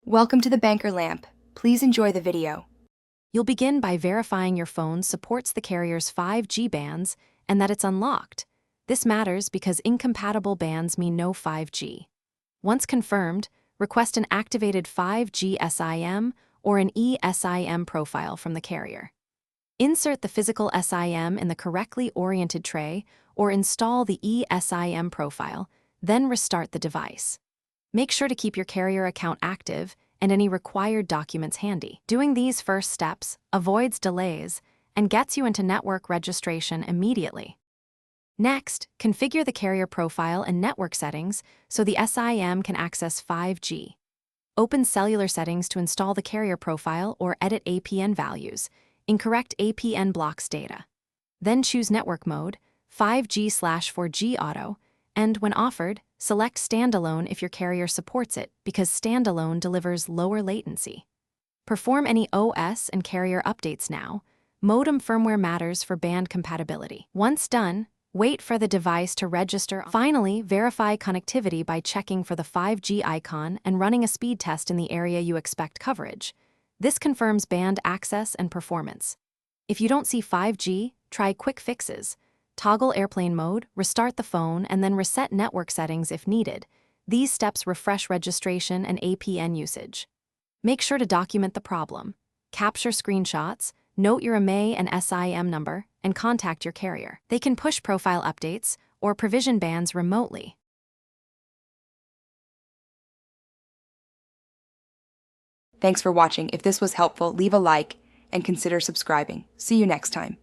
Welcome to the Banker Lamp. Please enjoy the video. You'll begin by verifying your phone supports the carrier's 5G bands and that it's unlocked. This matters because incompatible bands mean no 5G. Once confirmed, request an activated 5G SIM or an eSIM profile from the carrier. Insert the physical SIM in the correctly oriented tray or install the eSIM profile, then restart the device. Make sure to keep your carrier account active and any required documents handy. Doing these first steps avoids delays and gets you into network registration immediately. Next, configure the carrier profile and network settings so the SIM can access 5G. Open cellular settings to install the carrier profile or edit APN values. Incorrect APN blocks data. Then choose network mode, 5G/4G auto, and when offered, select standalone if your carrier supports it because standalone delivers lower latency. Perform any OS and carrier updates now. Modem firmware matters for band compatibility. Once done, wait for the device to register. Finally, verify connectivity by checking for the 5G icon and running a speed test in the area you expect coverage. This confirms band access and performance. If you don't see 5G, try quick fixes. Toggle airplane mode, restart the phone, and then reset network settings if needed. These steps refresh registration and APN usage. Make sure to document the problem. Capture screenshots, note your IMEI and SIM number, and contact your carrier. They can push profile updates or provision bands remotely. Thanks for watching. If this was helpful, leave a like and consider subscribing. See you next time.